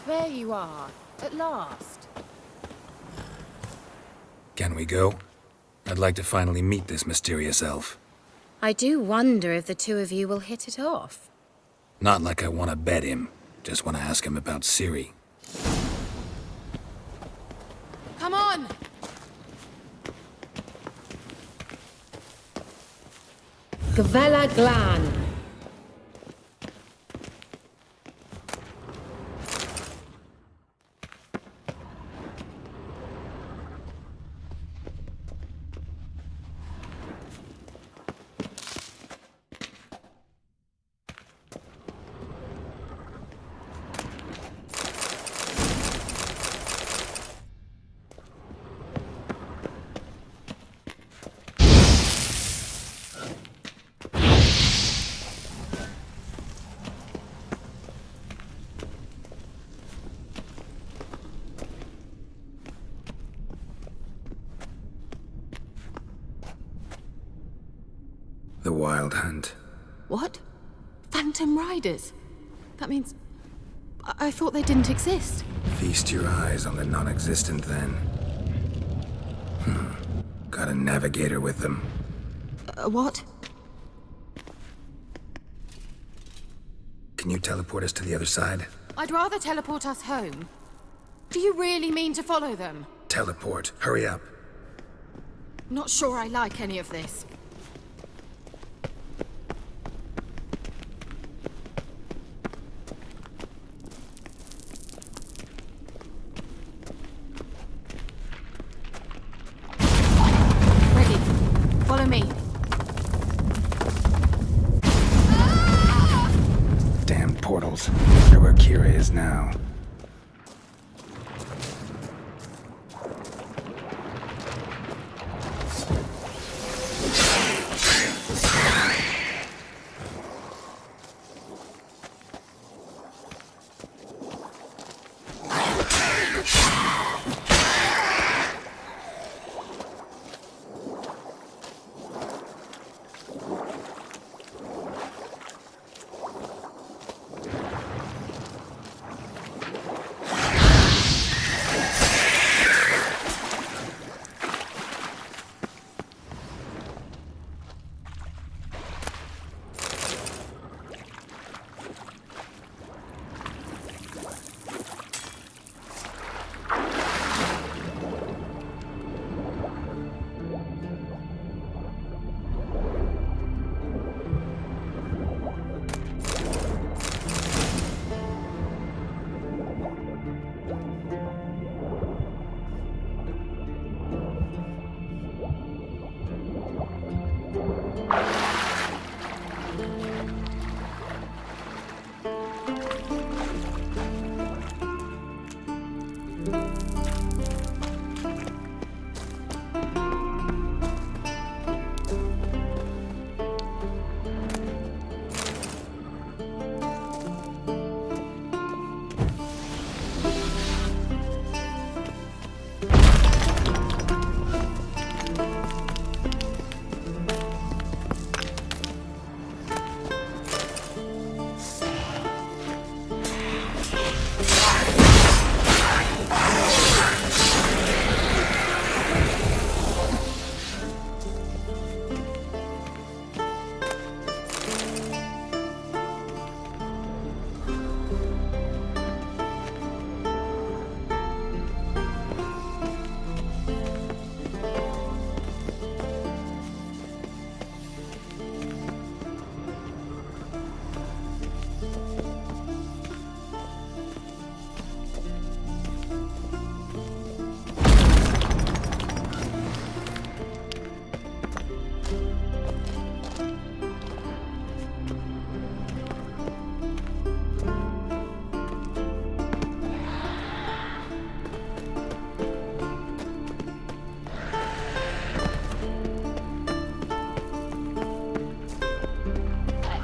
There you are, at last. Can we go? I'd like to finally meet this mysterious elf. I do wonder if the two of you will hit it off. Not like I want to bet him. Just want to ask him about Ciri. Come on! Gavella Glan. The Wild Hunt. What? Phantom Riders? That means... I thought they didn't exist. Feast your eyes on the non-existent then. Got a navigator with them. What? Can you teleport us to the other side? I'd rather teleport us home. Do you really mean to follow them? Teleport. Hurry up. Not sure I like any of this. Ready. Follow me. Damn portals. Wonder where Kira is now.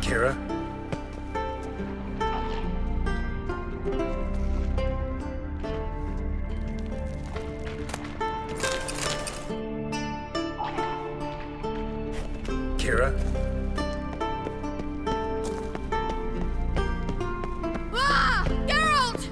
Kira? Kira? Ah! Geralt!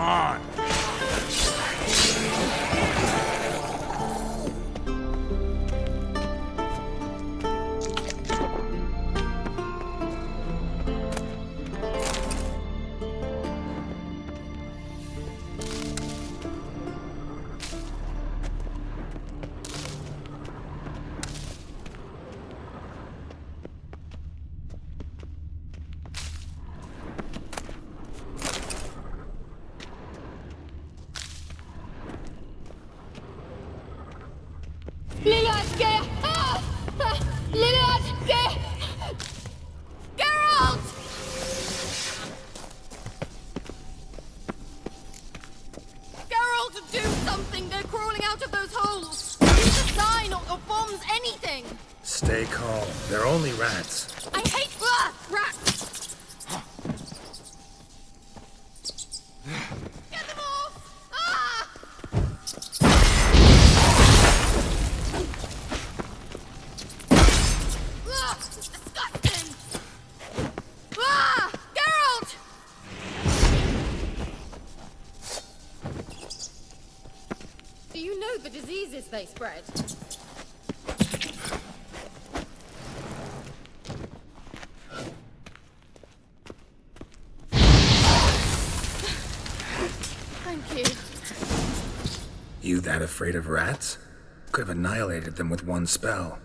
on! Stay calm. They're only rats. I hate rats! Get them off! Ah! Ugh, it's disgusting! Ah! Geralt! Do you know the diseases they spread? You that afraid of rats? Could have annihilated them with one spell.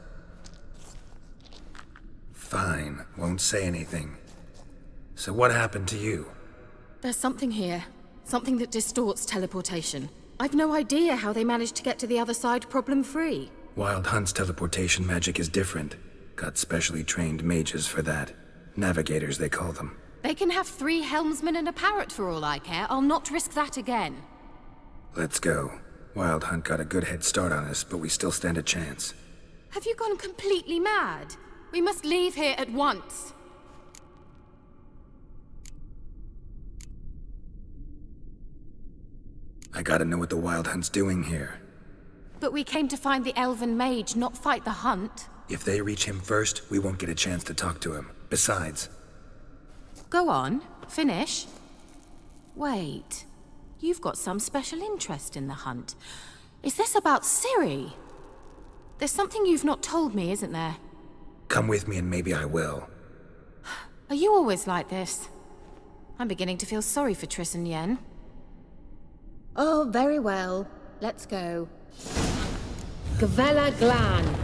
Fine, won't say anything. So what happened to you? There's something here. Something that distorts teleportation. I've no idea how they managed to get to the other side problem-free. Wild Hunt's teleportation magic is different. Got specially trained mages for that. Navigators, they call them. They can have 3 helmsmen and a parrot for all I care. I'll not risk that again. Let's go. Wild Hunt got a good head start on us, but we still stand a chance. Have you gone completely mad? We must leave here at once. I gotta know what the Wild Hunt's doing here. But we came to find the Elven Mage, not fight the hunt. If they reach him first, we won't get a chance to talk to him. Besides... Go on. Finish. Wait. You've got some special interest in the hunt. Is this about Ciri? There's something you've not told me, isn't there? Come with me and maybe I will. Are you always like this? I'm beginning to feel sorry for Triss and Yen. Oh, very well. Let's go. Gavella Glan.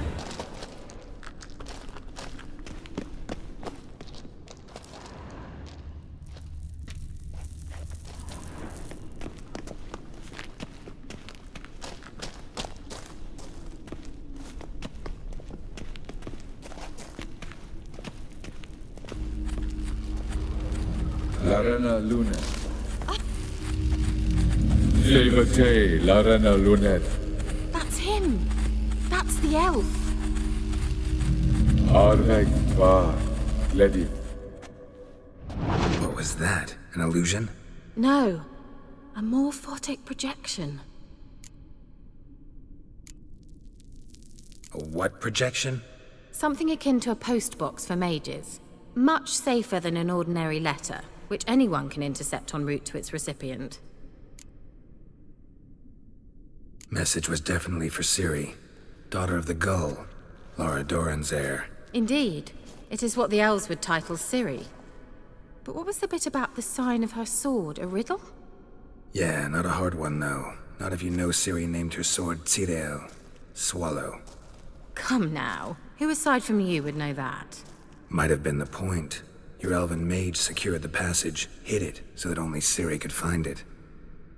Larena Lunet. Levate, Larena Lunet. That's him. That's the elf. Arveg Var, Ledi. What was that? An illusion? No. A morphotic projection. A what projection? Something akin to a postbox for mages. Much safer than an ordinary letter, which anyone can intercept en route to its recipient. Message was definitely for Ciri, daughter of the Gull, Lara Doran's heir. Indeed. It is what the elves would title Ciri. But what was the bit about the sign of her sword? A riddle? Yeah, not a hard one though. Not if you know Ciri named her sword Tirael, Swallow. Come now. Who aside from you would know that? Might have been the point. Your elven mage secured the passage, hid it, so that only Ciri could find it.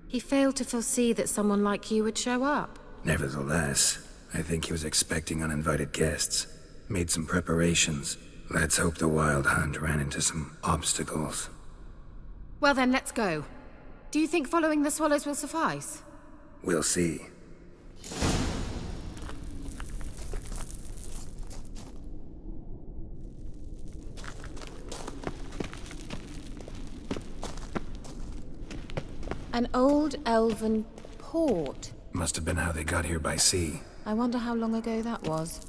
He failed to foresee that someone like you would show up. Nevertheless, I think he was expecting uninvited guests. Made some preparations. Let's hope the Wild Hunt ran into some obstacles. Well then, let's go. Do you think following the swallows will suffice? We'll see. An old elven port. Must have been how they got here by sea. I wonder how long ago that was.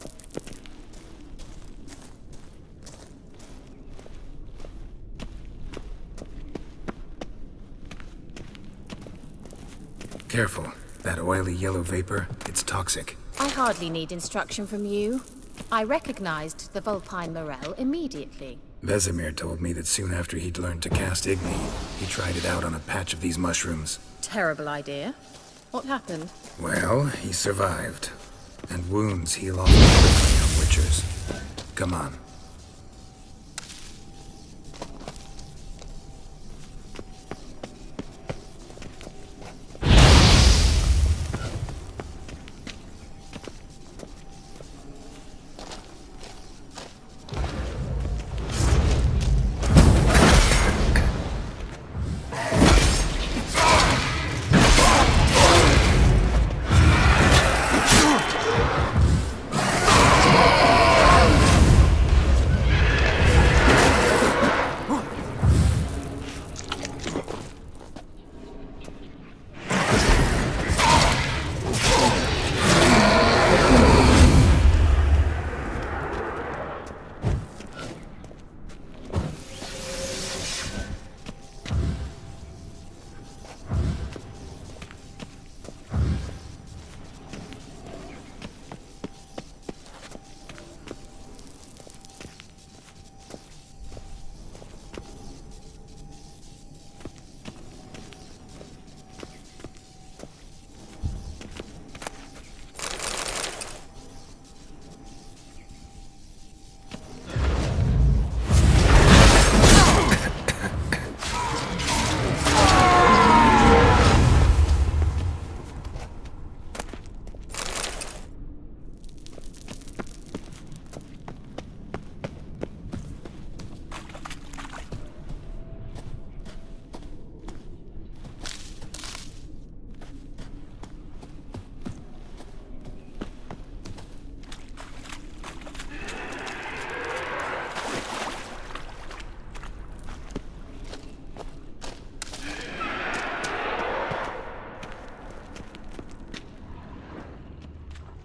Careful. That oily yellow vapor, it's toxic. I hardly need instruction from you. I recognized the Vulpine Morel immediately. Vesemir told me that soon after he'd learned to cast Igni, he tried it out on a patch of these mushrooms. Terrible idea. What happened? Well, he survived. And wounds heal off quickly on witchers. Come on.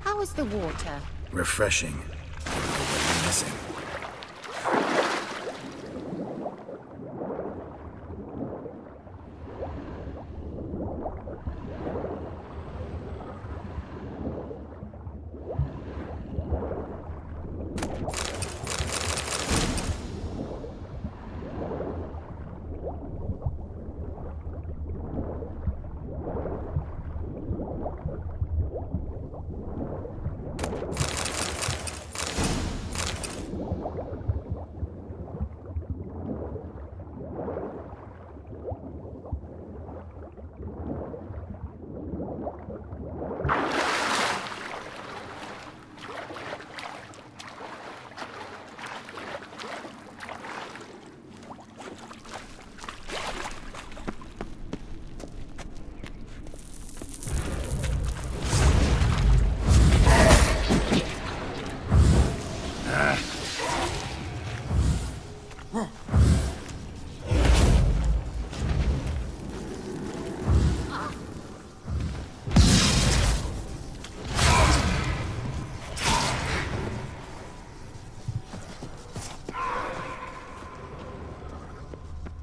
How is the water? Refreshing. I don't know what you're missing.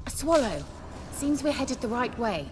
Swallow. Seems we're headed the right way.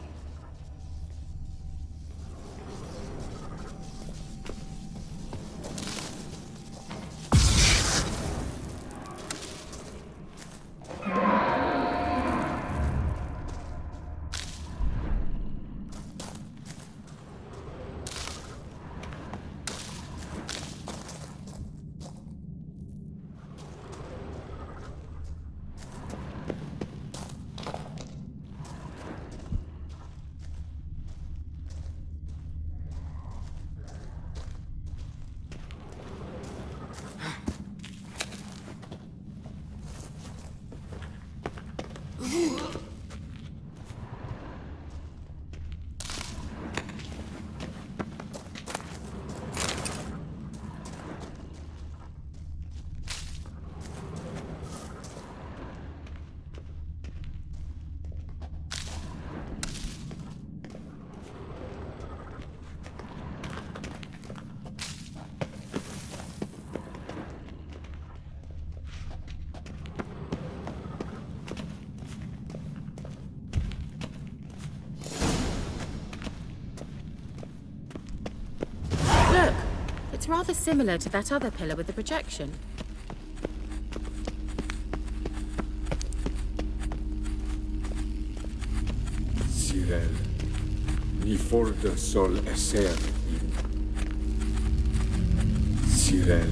It's rather similar to that other pillar with the projection. Sirel, ni forda sol esser in. Sirel,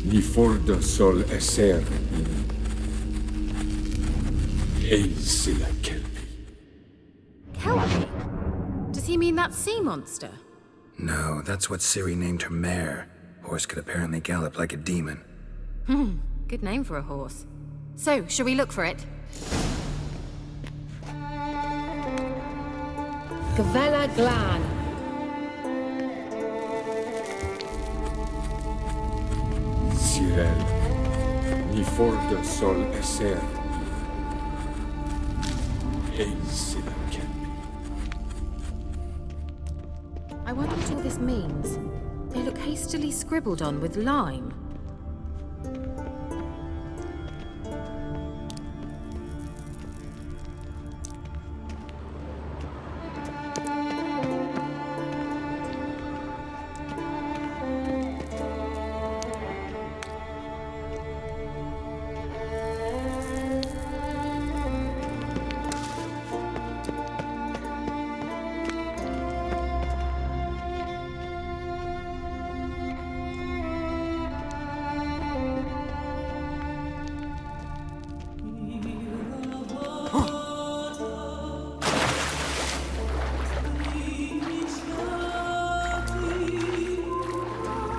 ni forda sol esser in. Eis la kelpi. Kelpie? Does he mean that sea monster? No, that's what Ciri named her mare. Horse could apparently gallop like a demon. Good name for a horse. So, shall we look for it? Gavella Glan. Sirel, ni forda sol esser in. Eis la kelpi. I wonder what all this means. They look hastily scribbled on with lime.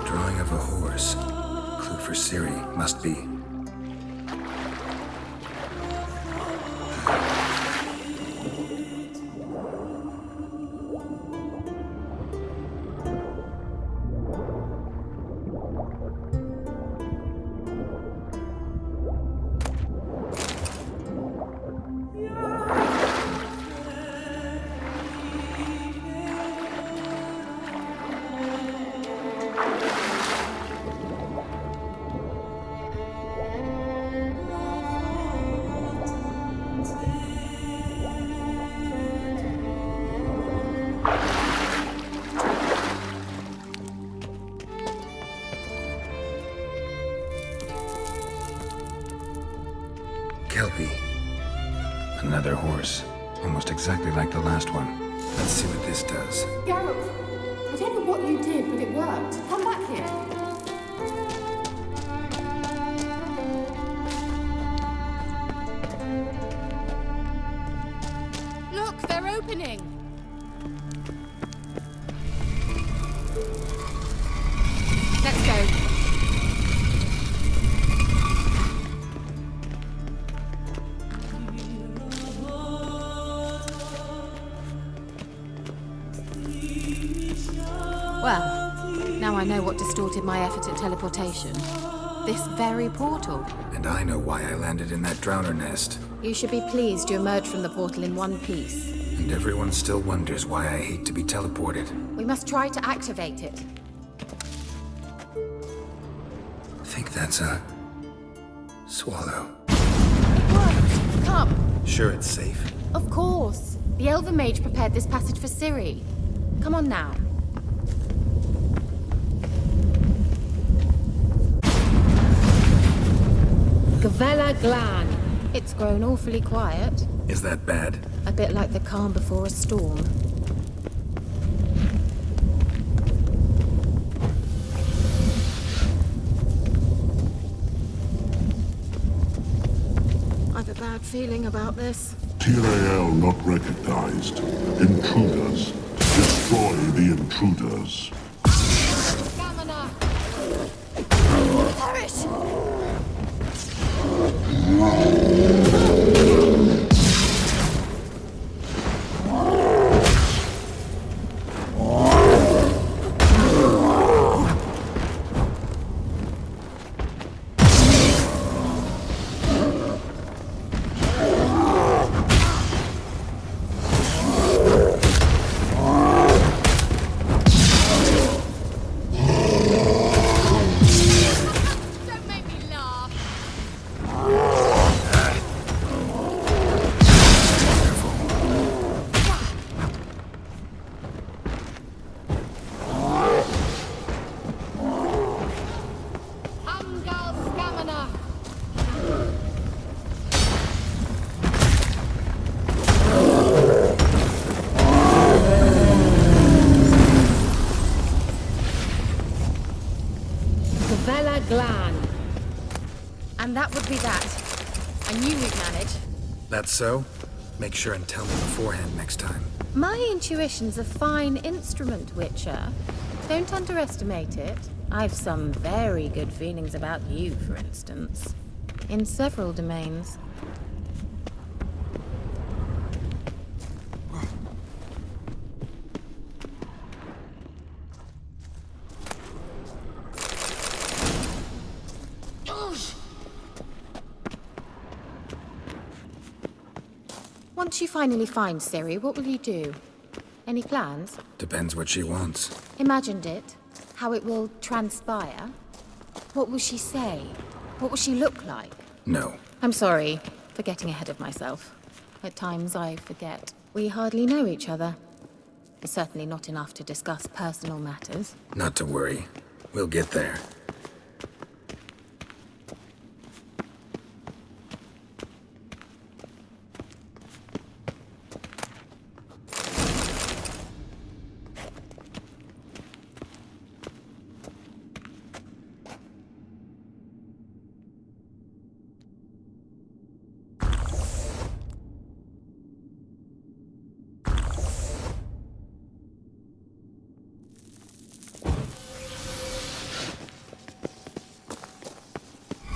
Drawing of a horse. Clue for Ciri, must be. Kelpie. Another horse. Almost exactly like the last one. Let's see what this does. Geralt, I don't know what you did, but it worked. Come back here. Look, they're opening. Let's go. Well, now I know what distorted my effort at teleportation. This very portal. And I know why I landed in that drowner nest. You should be pleased you emerged from the portal in one piece. And everyone still wonders why I hate to be teleported. We must try to activate it. Think that's a... swallow. What? Come. Sure it's safe? Of course. The Elven Mage prepared this passage for Ciri. Come on now. Gavella Glan. It's grown awfully quiet. Is that bad? A bit like the calm before a storm. I've a bad feeling about this. Tyrael not recognized. Intruders. Destroy the intruders. Stamina! Perish! Don't make That would be that. I knew we'd manage. That's so? Make sure and tell me beforehand next time. My intuition's a fine instrument, Witcher. Don't underestimate it. I've some very good feelings about you, for instance. In several domains. Once you finally find Ciri, what will you do? Any plans? Depends what she wants. Imagined it? How it will transpire? What will she say? What will she look like? No. I'm sorry for getting ahead of myself. At times I forget. We hardly know each other. Certainly not enough to discuss personal matters. Not to worry. We'll get there.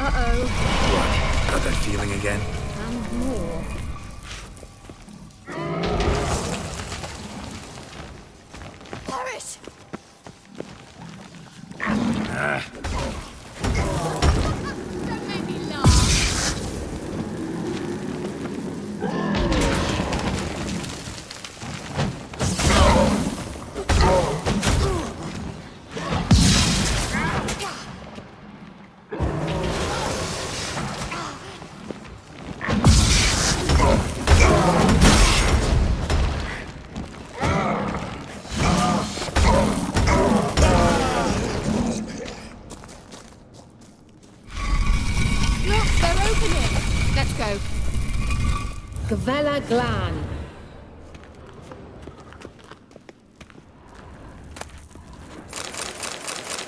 What? Got that feeling again? And more. Paris! Don't make me laugh. Look, they're opening. Let's go. Gavella Glan.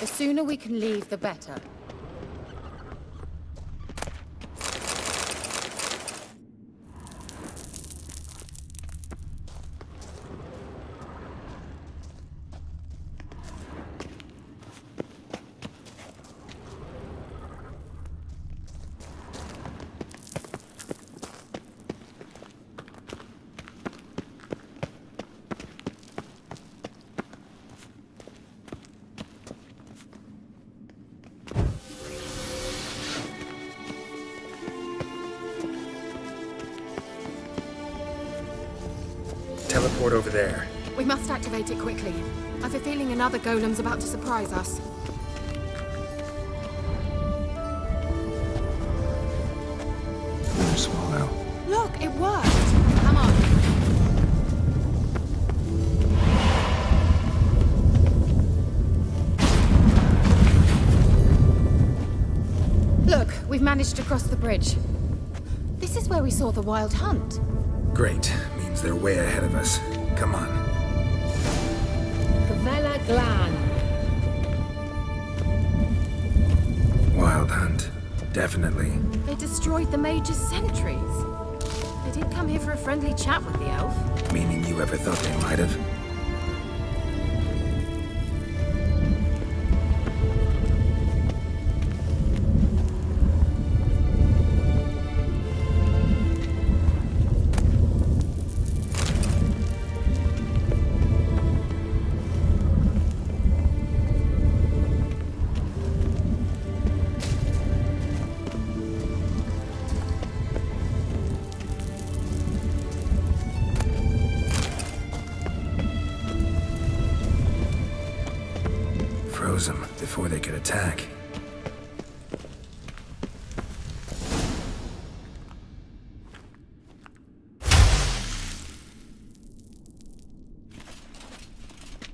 The sooner we can leave, the better. Teleport over there. We must activate it quickly. I've a feeling another golem's about to surprise us. Winter Swallow. Look, it worked. Come on. Look, we've managed to cross the bridge. This is where we saw the Wild Hunt. Great. Means they're way ahead of us. Come on. Gavella Glan. Wild Hunt. Definitely. They destroyed the Mage's sentries. They didn't come here for a friendly chat with the elf. Meaning you ever thought they might have? Froze them before they could attack.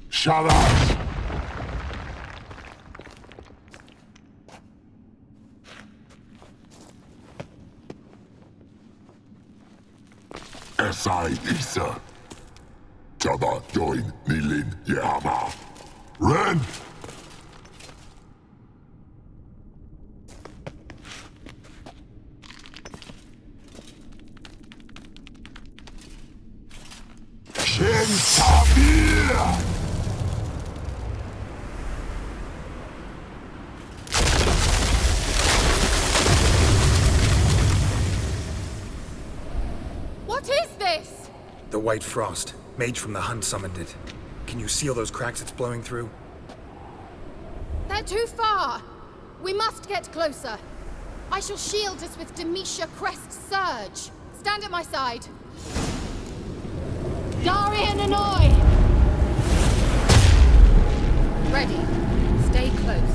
Shut up! S.I. Isa. Jabba join Nilin Yama. Ren! Sabir! What is this? The White Frost. Mage from the Hunt summoned it. Can you seal those cracks it's blowing through? They're too far. We must get closer. I shall shield us with Demetia Crest Surge. Stand at my side. Darian Annoy! Ready. Stay close.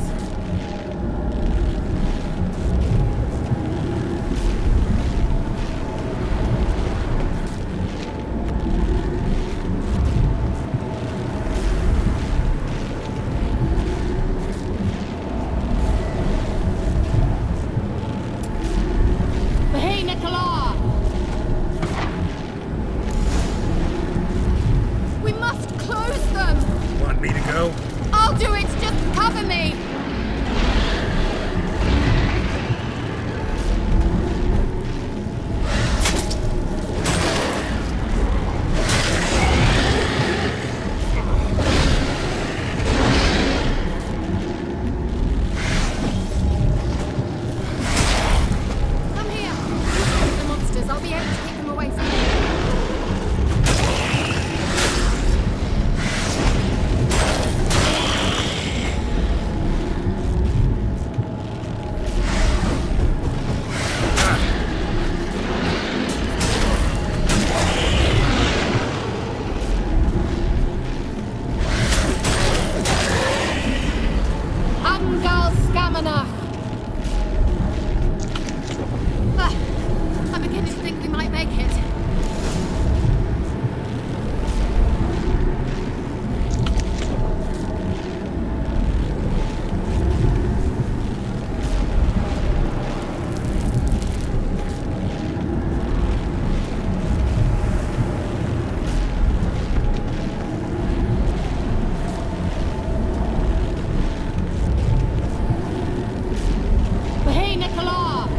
I'll do it! Just cover me! Come here! The monsters, I'll be able to keep them away from you. I'm beginning to think we might make it. Hey, Nicola!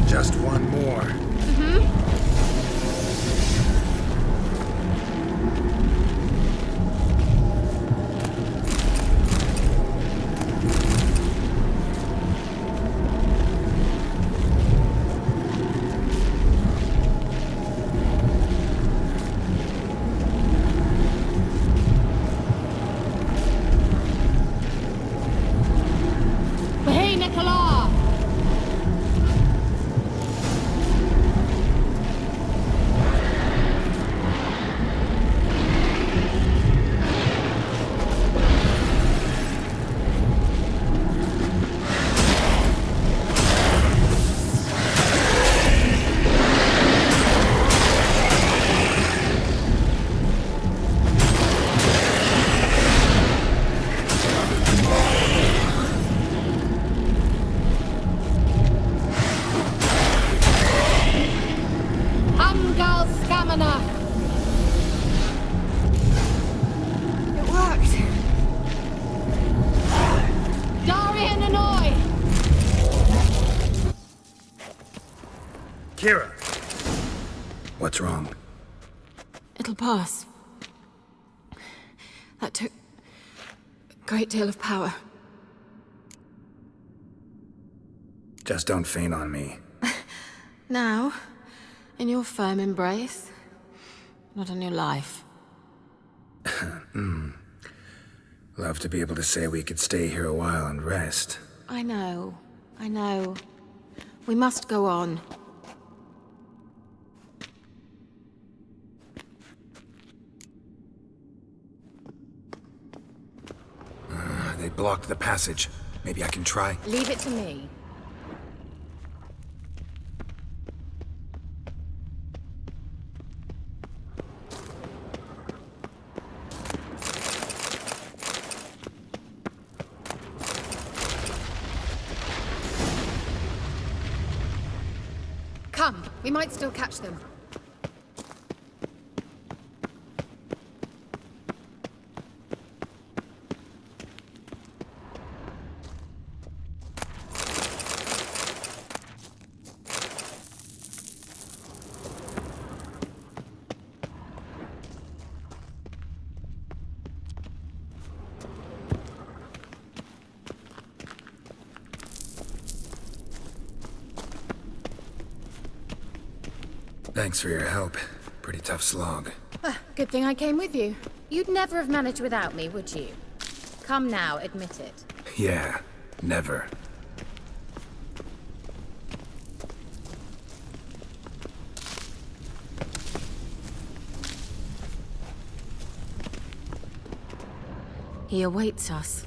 Just one more. Hey, Nicola! Amgal Stamina! It worked! Darian Annoy! Kira! What's wrong? It'll pass. That took a great deal of power. Just don't faint on me. Now, in your firm embrace, not on your life. Love to be able to say we could stay here a while and rest. I know. We must go on. They blocked the passage. Maybe I can try? Leave it to me. Come, we might still catch them. Thanks for your help. Pretty tough slog. Good thing I came with you. You'd never have managed without me, would you? Come now, admit it. Yeah, never. He awaits us.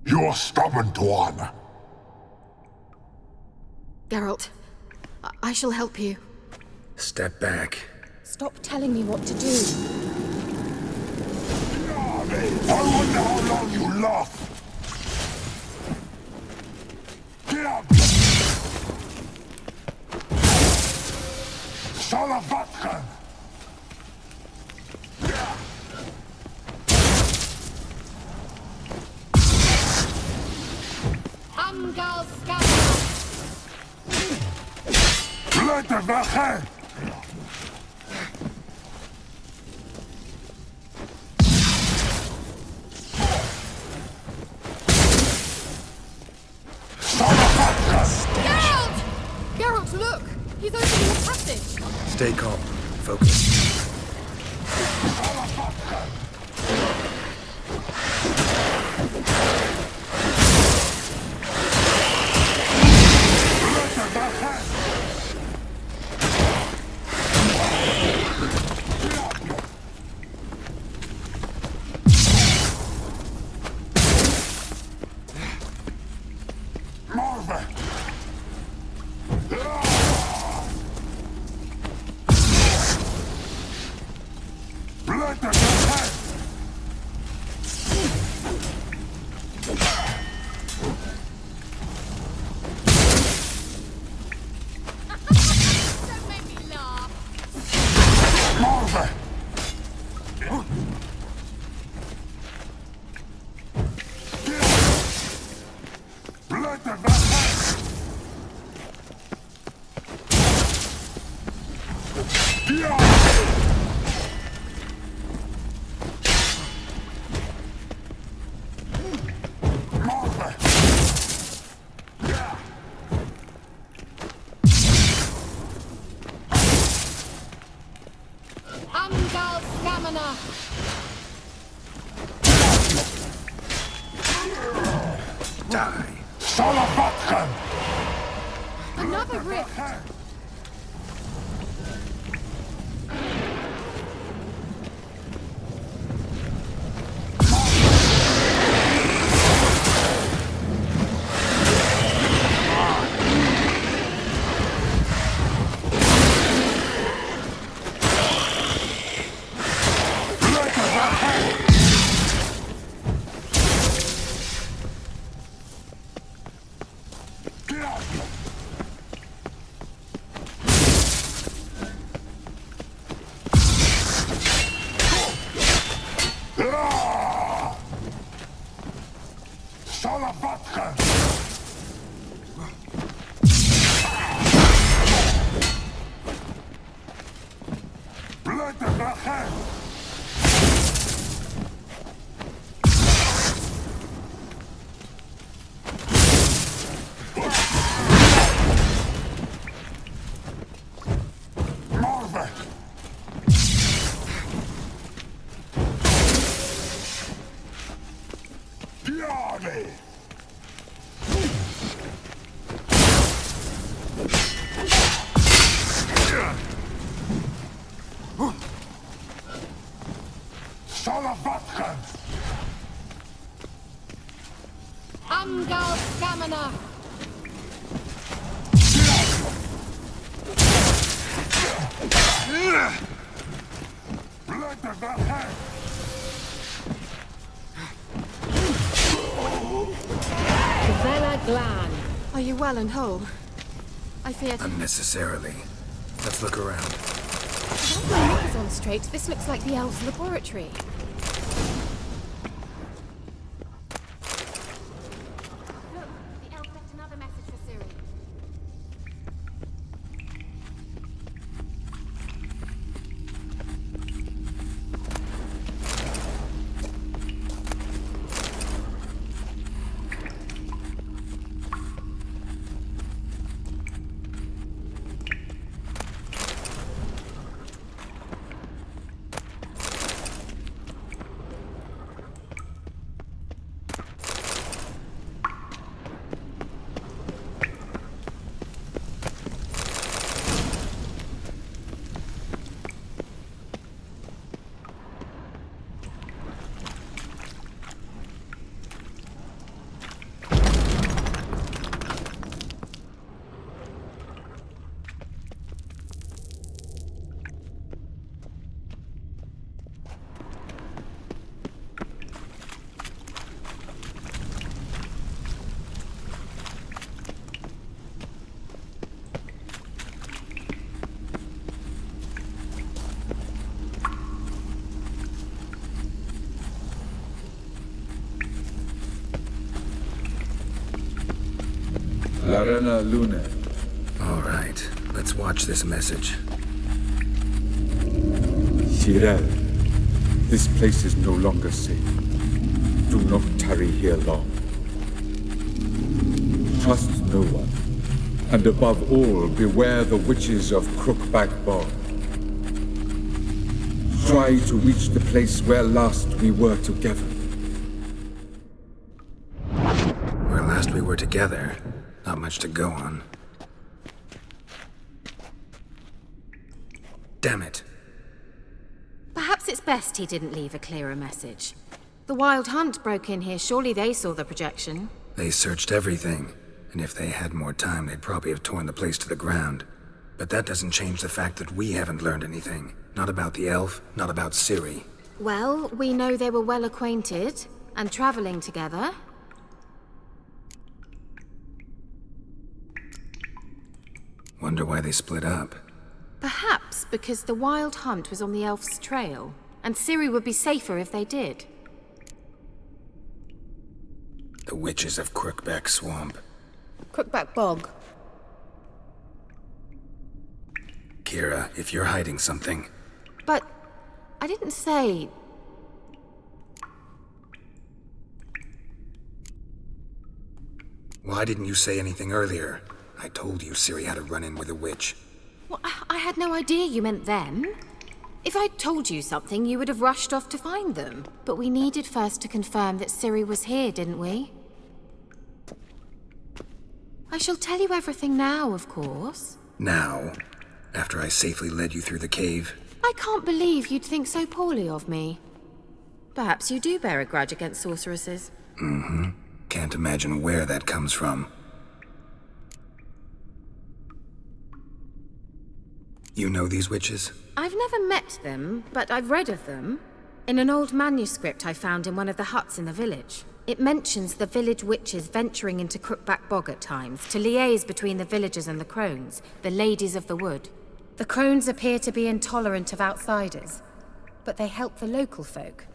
You're stubborn, Tuan. Geralt, I shall help you. Step back. Stop telling me what to do. I wonder how long you last. Get up! Salavatkan! Amgal Scatter! Leute, wache! Geralt! Geralt, look! He's opening a passage! Stay calm. Focus. Don't make me laugh! Amgal Stamina! Die. Salavatkan! Another rift! Salavatchem! Bleibe wache! Morve! Diane! Salavatchem! Amgal Stamina! Bleibe wache! Vela Glan. Are you well and whole? I feared... Unnecessarily. Let's look around. If my neck is on straight, this looks like the elves' laboratory. Look, the elf left another message for Ciri. Larena Lune. All right, let's watch this message. Cyril, this place is no longer safe. Do not tarry here long. Trust no one. And above all, beware the witches of Crookback Bog. Try to reach the place where last we were together. Where last we were together, not much to go on. Damn it. Perhaps it's best he didn't leave a clearer message. The Wild Hunt broke in here. Surely they saw the projection. They searched everything, and if they had more time, they'd probably have torn the place to the ground. But that doesn't change the fact that we haven't learned anything. Not about the elf, not about Ciri. Well, we know they were well acquainted and traveling together. Wonder why they split up. Perhaps because the Wild Hunt was on the elf's trail, and Ciri would be safer if they did. The witches of Crookback Swamp. Crookback Bog. Kira, if you're hiding something, But I didn't say... why didn't you say anything earlier? I told you Ciri had a run-in with a witch. Well, I had no idea you meant them. If I'd told you something, you would have rushed off to find them. But we needed first to confirm that Ciri was here, didn't we? I shall tell you everything now, of course. Now, after I safely led you through the cave, I can't believe you'd think so poorly of me. Perhaps you do bear a grudge against sorceresses. can't imagine where that comes from. You know these witches? I've never met them, but I've read of them. In an old manuscript I found in one of the huts in the village. It mentions the village witches venturing into Crookback Bog at times to liaise between the villagers and the crones, the ladies of the wood. The crones appear to be intolerant of outsiders, but they help the local folk.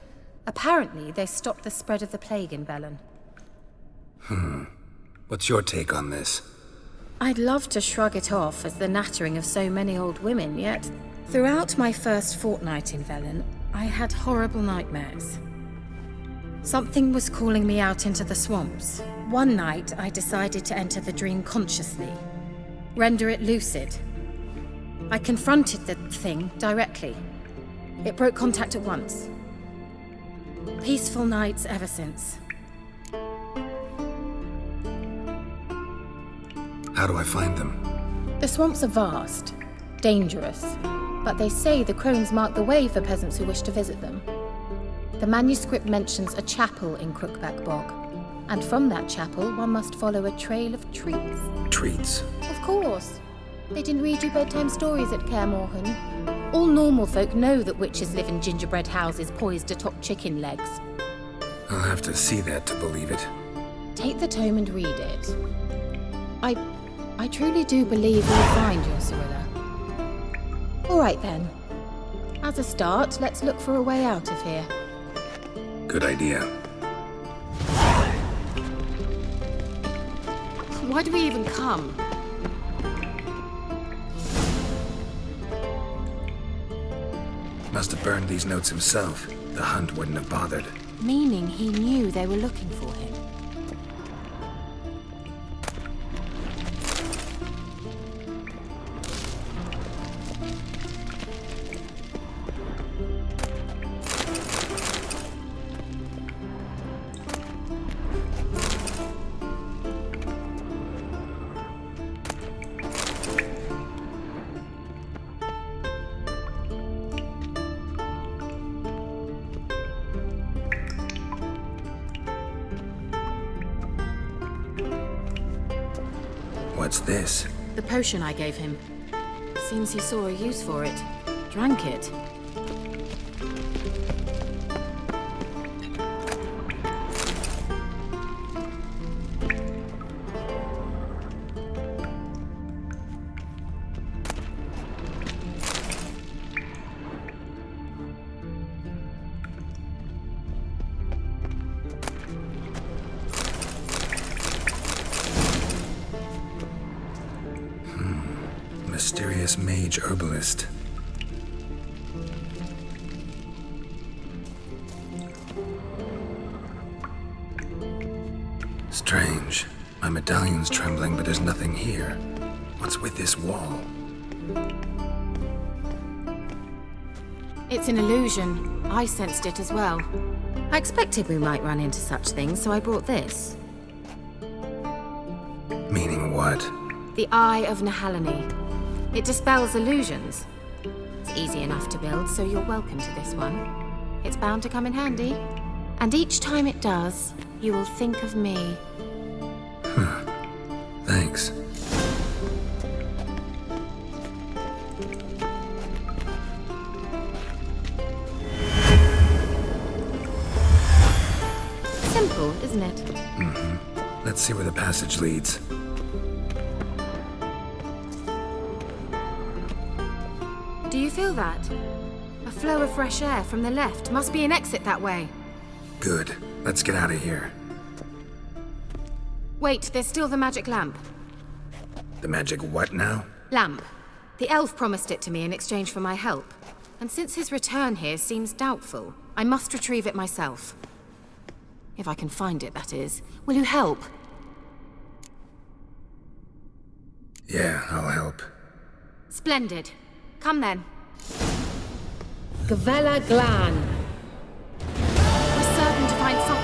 Apparently, they stopped the spread of the plague in Bellon. What's your take on this? I'd love to shrug it off as the nattering of so many old women, yet throughout my first fortnight in Velen, I had horrible nightmares. Something was calling me out into the swamps. One night, I decided to enter the dream consciously, render it lucid. I confronted the thing directly. It broke contact at once. Peaceful nights ever since. How do I find them? The swamps are vast, dangerous, but they say the crones mark the way for peasants who wish to visit them. The manuscript mentions a chapel in Crookback Bog, and from that chapel one must follow a trail of treats. Treats? Of course. They didn't read you bedtime stories at Kaer Morhen. All normal folk know that witches live in gingerbread houses poised atop chicken legs. I'll have to see that to believe it. Take the tome and read it. I truly do believe you'll find your Cyrilla. All right then. As a start, let's look for a way out of here. Good idea. Why do we even come? Must have burned these notes himself. The hunt wouldn't have bothered. Meaning he knew they were looking for him. What's this? The potion I gave him. Seems he saw a use for it. Drank it. Mysterious mage herbalist. Strange. My medallion's trembling, but there's nothing here. What's with this wall? It's an illusion. I sensed it as well. I expected we might run into such things, so I brought this. Meaning what? The Eye of Nehaleni. It dispels illusions. It's easy enough to build, so you're welcome to this one. It's bound to come in handy. And each time it does, you will think of me. Thanks. Simple, isn't it? Let's see where the passage leads. Do you feel that? A flow of fresh air from the left. Must be an exit that way. Good. Let's get out of here. Wait, there's still the magic lamp. The magic what now? Lamp. The elf promised it to me in exchange for my help. And since his return here seems doubtful, I must retrieve it myself. If I can find it, that is. Will you help? Yeah, I'll help. Splendid. Come then. Gavella Glan. We're certain to find something